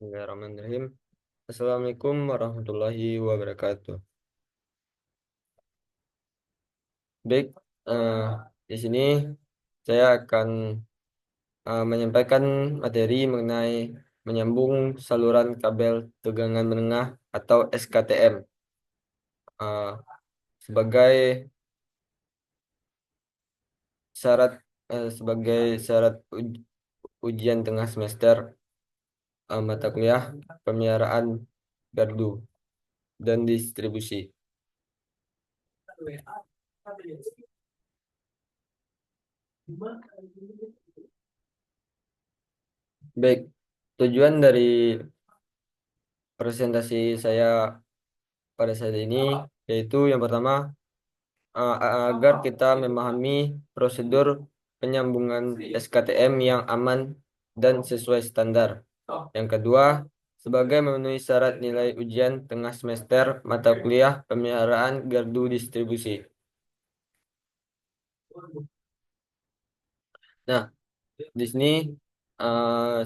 Bismillahirrahmanirrahim. Assalamualaikum warahmatullahi wabarakatuh. Baik, eh, di sini saya akan menyampaikan materi mengenai menyambung saluran kabel tegangan menengah atau SKTM eh, sebagai syarat ujian tengah semester mata kuliah pemeliharaan gardu dan distribusi. Baik, tujuan dari presentasi saya pada saat ini yaitu yang pertama agar kita memahami prosedur penyambungan SKTM yang aman dan sesuai standar. Yang kedua, sebagai memenuhi syarat nilai ujian tengah semester mata kuliah pemeliharaan gardu distribusi. Nah, di sini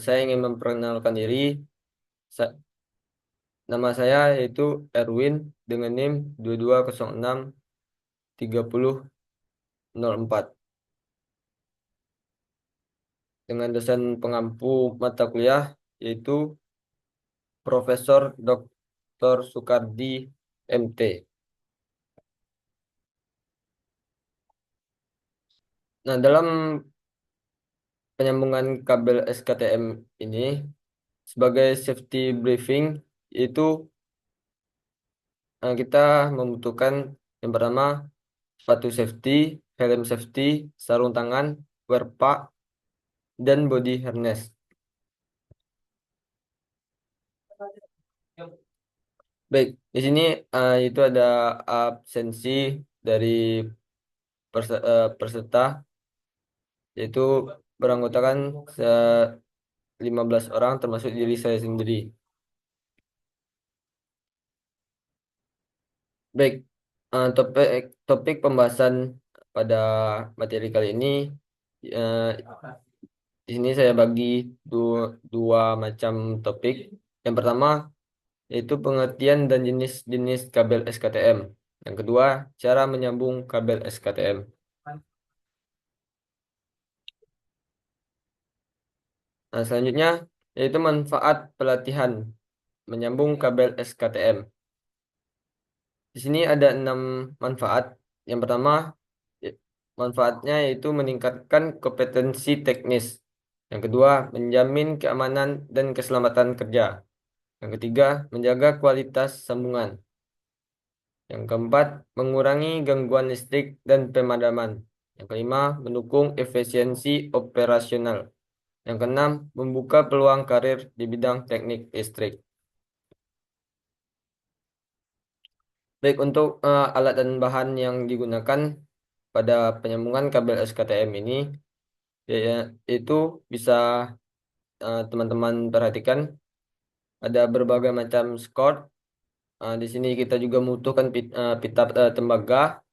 saya ingin memperkenalkan diri. Sa- Nama saya yaitu Erwin dengan NIM 2206 3004 dengan dosen pengampu mata kuliah yaitu Profesor Dr. Soekardi MT. Nah, dalam penyambungan kabel SKTM ini sebagai safety briefing itu kita membutuhkan yang pertama sepatu safety, helm safety, sarung tangan, wear pack, dan body harness. Baik, di sini itu ada absensi dari peserta yaitu beranggotakan 15 orang termasuk diri saya sendiri. Baik, topik topik pembahasan pada materi kali ini eh, di sini saya bagi dua macam topik. Yang pertama yaitu pengertian dan jenis-jenis kabel SKTM. Yang kedua, cara menyambung kabel SKTM. Nah, selanjutnya yaitu manfaat pelatihan menyambung kabel SKTM. Di sini ada 6 manfaat. Yang pertama, y- manfaatnya yaitu meningkatkan kompetensi teknis. Yang kedua, menjamin keamanan dan keselamatan kerja. Yang ketiga, menjaga kualitas sambungan. Yang keempat, mengurangi gangguan listrik dan pemadaman. Yang kelima, mendukung efisiensi operasional. Yang keenam, membuka peluang karir di bidang teknik listrik. Baik, untuk alat dan bahan yang digunakan pada penyambungan kabel SKTM ini, ya, itu bisa teman-teman perhatikan ada berbagai macam skot. Di sini kita juga membutuhkan pita tembaga,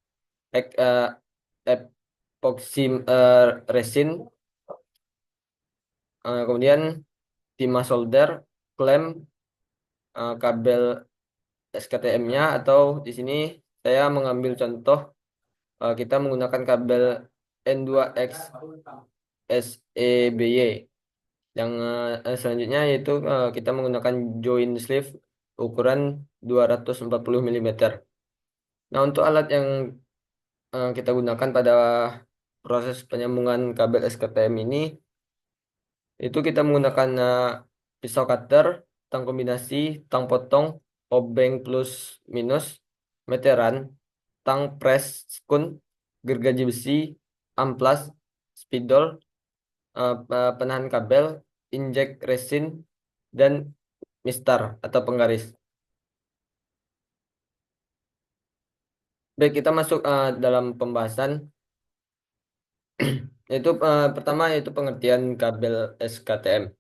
ek, eh, epoxy resin, kemudian timah solder, klem, kabel SKTM-nya atau di sini saya mengambil contoh kita menggunakan kabel N2X SEBY. Yang selanjutnya yaitu kita menggunakan join sleeve ukuran 240 mm. Nah, untuk alat yang kita gunakan pada proses penyambungan kabel SKTM ini itu kita menggunakan pisau cutter, tang kombinasi, tang potong, obeng plus minus, meteran, tang press sekun, gergaji besi, amplas, spidol, penahan kabel, injek resin, dan mistar atau penggaris. Baik, kita masuk dalam pembahasan. Yaitu pertama yaitu pengertian kabel SKTM.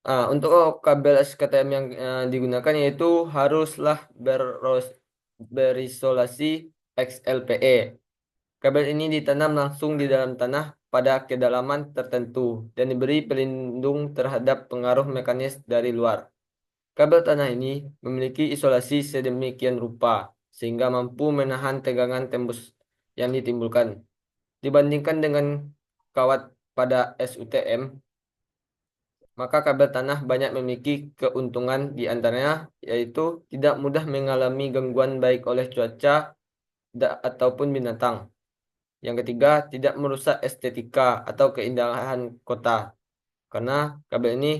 Untuk kabel SKTM yang digunakan yaitu haruslah berisolasi XLPE. Kabel ini ditanam langsung di dalam tanah pada kedalaman tertentu dan diberi pelindung terhadap pengaruh mekanis dari luar. Kabel tanah ini memiliki isolasi sedemikian rupa sehingga mampu menahan tegangan tembus yang ditimbulkan. Dibandingkan dengan kawat pada SUTM, maka kabel tanah banyak memiliki keuntungan di antaranya yaitu tidak mudah mengalami gangguan baik oleh cuaca ataupun binatang. Yang ketiga, tidak merusak estetika atau keindahan kota karena kabel ini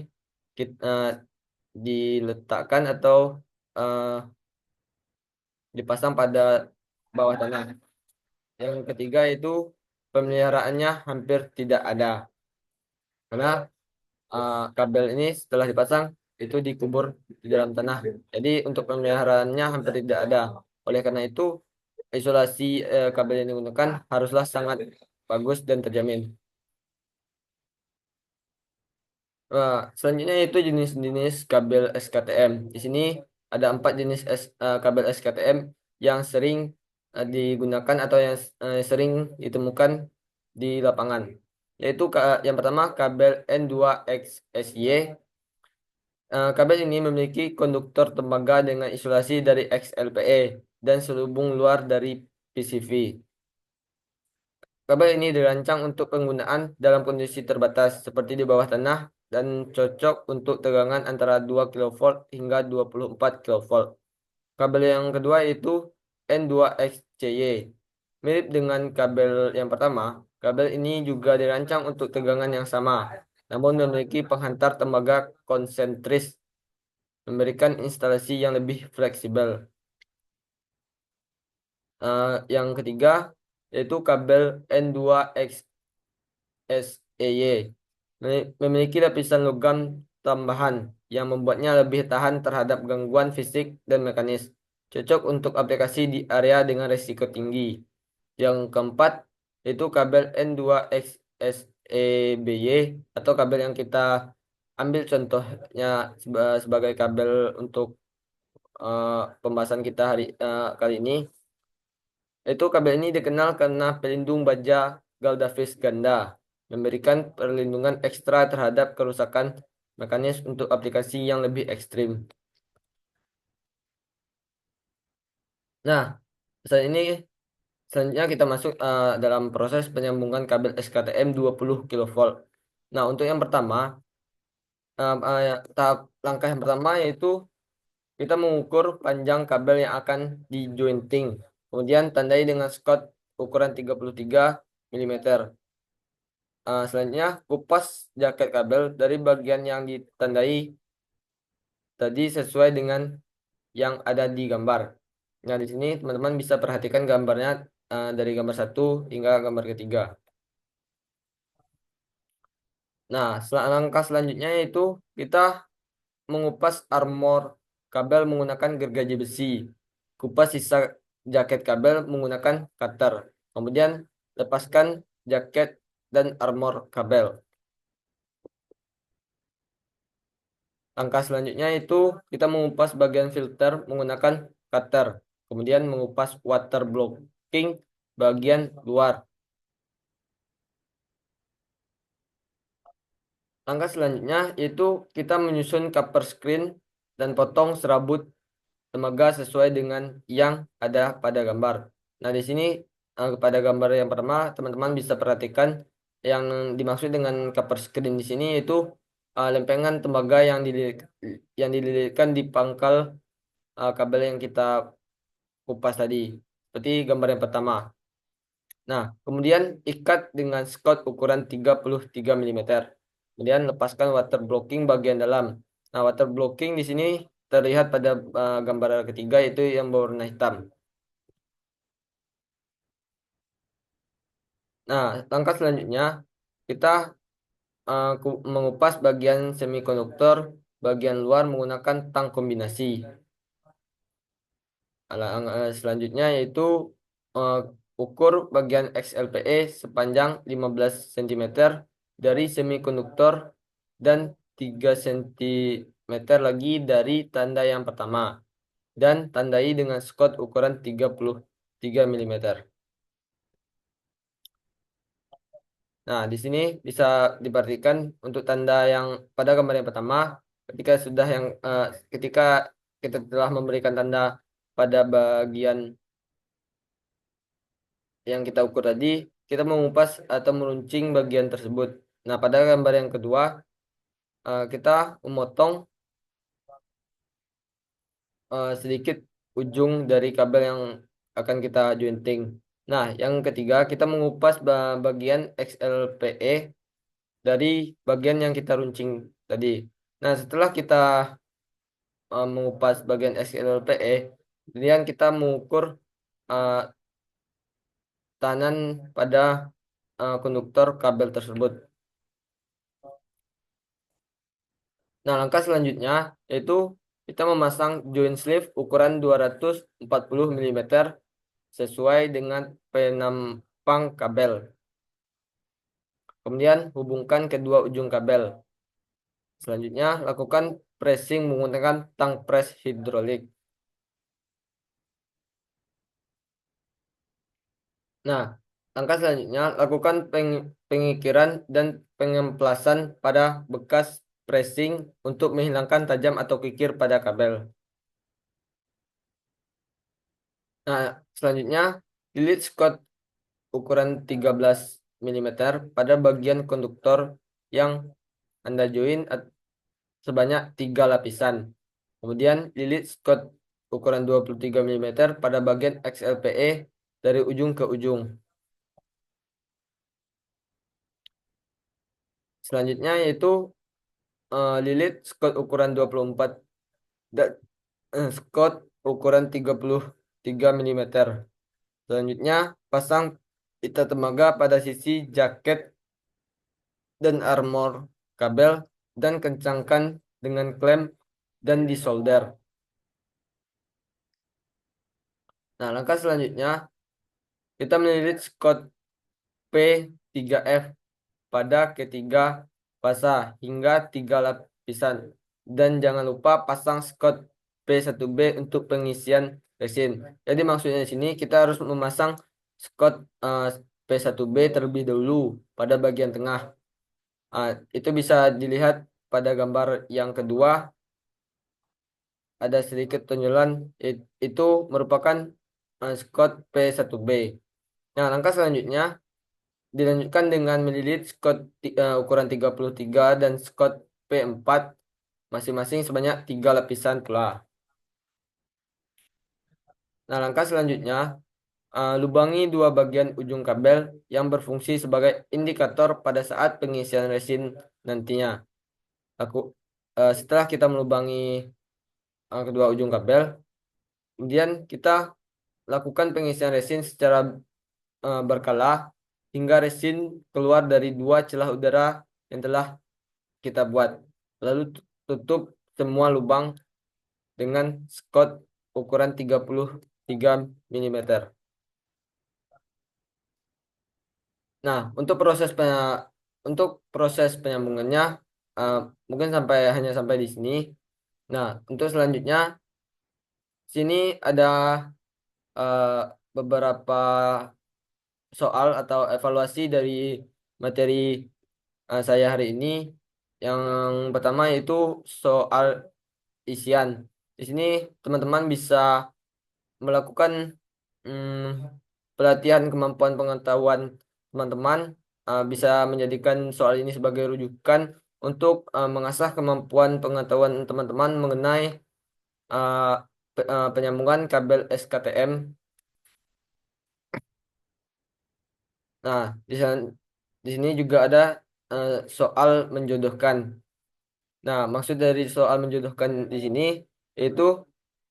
diletakkan atau eh, dipasang pada bawah tanah. Yang ketiga itu pemeliharaannya hampir tidak ada karena kabel ini setelah dipasang itu dikubur di dalam tanah. Jadi untuk pemeliharaannya hampir tidak ada. Oleh karena itu isolasi kabel yang digunakan haruslah sangat bagus dan terjamin. Selanjutnya itu jenis-jenis kabel SKTM. Di sini ada 4 jenis kabel SKTM yang sering digunakan atau yang sering ditemukan di lapangan. Yaitu yang pertama kabel N2XSY. Kabel ini memiliki konduktor tembaga dengan isolasi dari XLPE dan selubung luar dari PCV. Kabel ini dirancang untuk penggunaan dalam kondisi terbatas seperti di bawah tanah dan cocok untuk tegangan antara 2 kV hingga 24 kV. Kabel yang kedua yaitu N2XCY. Mirip dengan kabel yang pertama, kabel ini juga dirancang untuk tegangan yang sama, namun memiliki penghantar tembaga konsentris, memberikan instalasi yang lebih fleksibel. Yang ketiga yaitu kabel N2XSEY. Memiliki lapisan logam tambahan yang membuatnya lebih tahan terhadap gangguan fisik dan mekanis. Cocok untuk aplikasi di area dengan risiko tinggi. Yang keempat yaitu kabel N2XSEBY atau kabel yang kita ambil contohnya sebagai kabel untuk eh, pembahasan kita kali ini. Itu kabel ini dikenal karena pelindung baja Galdavis ganda, memberikan perlindungan ekstra terhadap kerusakan mekanis untuk aplikasi yang lebih ekstrim. Nah, saat ini selanjutnya kita masuk dalam proses penyambungan kabel SKTM 20 kV. Nah, untuk yang pertama, tahap langkah yang pertama yaitu kita mengukur panjang kabel yang akan di jointing. Kemudian tandai dengan Scott ukuran 33 mm. Selanjutnya kupas jaket kabel dari bagian yang ditandai tadi sesuai dengan yang ada di gambar. Nah, di sini teman-teman bisa perhatikan gambarnya dari gambar 1 hingga gambar ketiga. Nah, langkah selanjutnya yaitu kita mengupas armor kabel menggunakan gergaji besi. Kupas sisa jaket kabel menggunakan cutter. Kemudian lepaskan jaket dan armor kabel. Langkah selanjutnya itu kita mengupas bagian filter menggunakan cutter. Kemudian mengupas water blocking bagian luar. Langkah selanjutnya itu kita menyusun cover screen dan potong serabut tembaga sesuai dengan yang ada pada gambar. Nah, di sini pada gambar yang pertama teman-teman bisa perhatikan yang dimaksud dengan cover screen di sini itu lempengan tembaga yang dililitkan di pangkal kabel yang kita kupas tadi, seperti gambar yang pertama. Nah, kemudian ikat dengan Scott ukuran 33 mm. Kemudian lepaskan water blocking bagian dalam. Nah, water blocking di sini terlihat pada gambar ketiga yaitu yang berwarna hitam. Nah, langkah selanjutnya kita mengupas bagian semikonduktor bagian luar menggunakan tang kombinasi. Selanjutnya yaitu eh, ukur bagian XLPE sepanjang 15 cm dari semikonduktor dan 3 cm lagi dari tanda yang pertama dan tandai dengan Scott ukuran 33 mm. Nah, di sini bisa diperhatikan untuk tanda yang pada gambar yang pertama, ketika sudah yang ketika kita telah memberikan tanda pada bagian yang kita ukur tadi, kita mengupas atau meruncing bagian tersebut. Nah, pada gambar yang kedua, kita memotong sedikit ujung dari kabel yang akan kita jointing. Nah, yang ketiga, kita mengupas bagian XLPE dari bagian yang kita runcing tadi. Nah, setelah kita mengupas bagian XLPE, kemudian kita mengukur uh, tahanan pada konduktor kabel tersebut. Nah, langkah selanjutnya yaitu kita memasang join sleeve ukuran 240 mm sesuai dengan penampang kabel. Kemudian hubungkan kedua ujung kabel. Selanjutnya lakukan pressing menggunakan tang press hidrolik. Nah, langkah selanjutnya lakukan pengikiran dan pengemplasan pada bekas pressing untuk menghilangkan tajam atau kikir pada kabel. Nah, selanjutnya lilit Scott ukuran 13 mm pada bagian konduktor yang Anda join sebanyak 3 lapisan. Kemudian lilit Scott ukuran 23 mm pada bagian XLPE dari ujung ke ujung. Selanjutnya yaitu lilit Scott ukuran 24 dan Scott ukuran 33 mm. Selanjutnya pasang pita temaga pada sisi jaket dan armor kabel dan kencangkan dengan klem dan disolder. Nah, langkah selanjutnya kita melilit Scott P3F pada ketiga fasa hingga 3 lapisan. Dan jangan lupa pasang Scott P1B untuk pengisian resin. Jadi maksudnya di sini kita harus memasang Scott P1B terlebih dahulu pada bagian tengah. Itu bisa dilihat pada gambar yang kedua, ada sedikit tonjolan, itu merupakan Scott P1B. Nah, langkah selanjutnya dilanjutkan dengan melilit Scott ukuran 33 dan Scott P4 masing-masing sebanyak 3 lapisan pula. Nah, langkah selanjutnya lubangi dua bagian ujung kabel yang berfungsi sebagai indikator pada saat pengisian resin nantinya. Setelah kita melubangi kedua ujung kabel, kemudian kita lakukan pengisian resin secara berkala hingga resin keluar dari dua celah udara yang telah kita buat. Lalu tutup semua lubang dengan Scott ukuran 33 mm. Nah, untuk proses penyambungannya uh, mungkin hanya sampai di sini. Nah, untuk selanjutnya sini ada uh, beberapa soal atau evaluasi dari materi saya hari ini. Yang pertama yaitu soal isian. Di sini teman-teman bisa melakukan pelatihan kemampuan pengetahuan teman-teman, bisa menjadikan soal ini sebagai rujukan untuk mengasah kemampuan pengetahuan teman-teman mengenai uh, penyambungan kabel SKTM. Nah, di sini juga ada soal menjodohkan. Nah, maksud dari soal menjodohkan di sini yaitu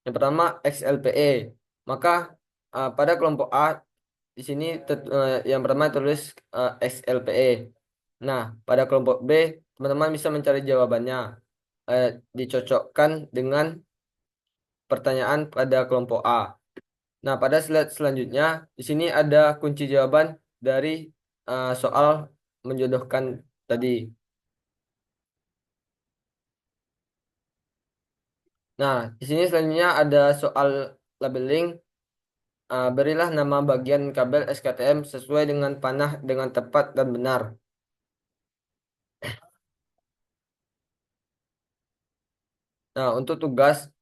yang pertama XLPE. Maka pada kelompok A di sini yang pertama tulis XLPE. Nah, pada kelompok B teman-teman bisa mencari jawabannya. Eh, Dicocokkan dengan pertanyaan pada kelompok A. Nah, pada slide selanjutnya di sini ada kunci jawaban dari soal menjodohkan tadi. Nah, di sini selanjutnya ada soal labeling. Berilah nama bagian kabel SKTM sesuai dengan panah dengan tepat dan benar. Nah, untuk tugas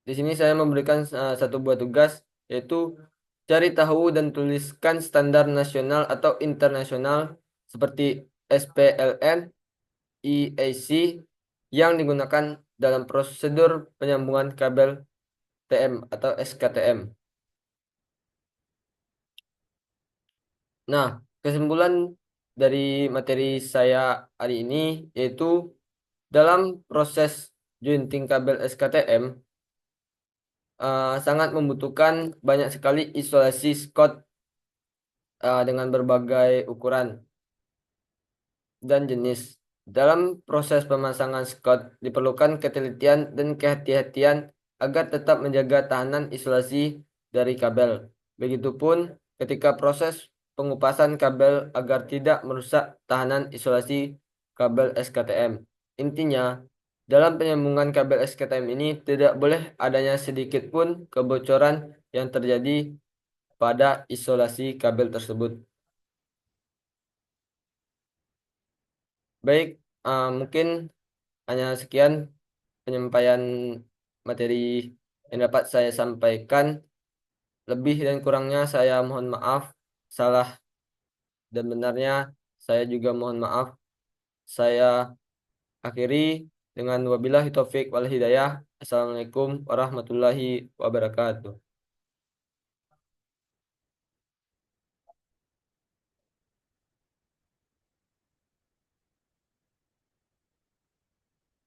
di sini saya memberikan satu buah tugas, yaitu cari tahu dan tuliskan standar nasional atau internasional seperti SPLN, IEC yang digunakan dalam prosedur penyambungan kabel TM atau SKTM. Nah, kesimpulan dari materi saya hari ini yaitu dalam proses jointing kabel SKTM sangat membutuhkan banyak sekali isolasi Scott dengan berbagai ukuran dan jenis. Dalam proses pemasangan Scott diperlukan ketelitian dan kehati-hatian agar tetap menjaga tahanan isolasi dari kabel. Begitupun ketika proses pengupasan kabel agar tidak merusak tahanan isolasi kabel SKTM. Intinya, dalam penyambungan kabel SKTM ini tidak boleh adanya sedikit pun kebocoran yang terjadi pada isolasi kabel tersebut. Baik, mungkin hanya sekian penyampaian materi yang dapat saya sampaikan. Lebih dan kurangnya saya mohon maaf. Salah dan benarnya saya juga mohon maaf. Saya akhiri dengan wabillahi taufik wal hidayah. Assalamualaikum warahmatullahi wabarakatuh.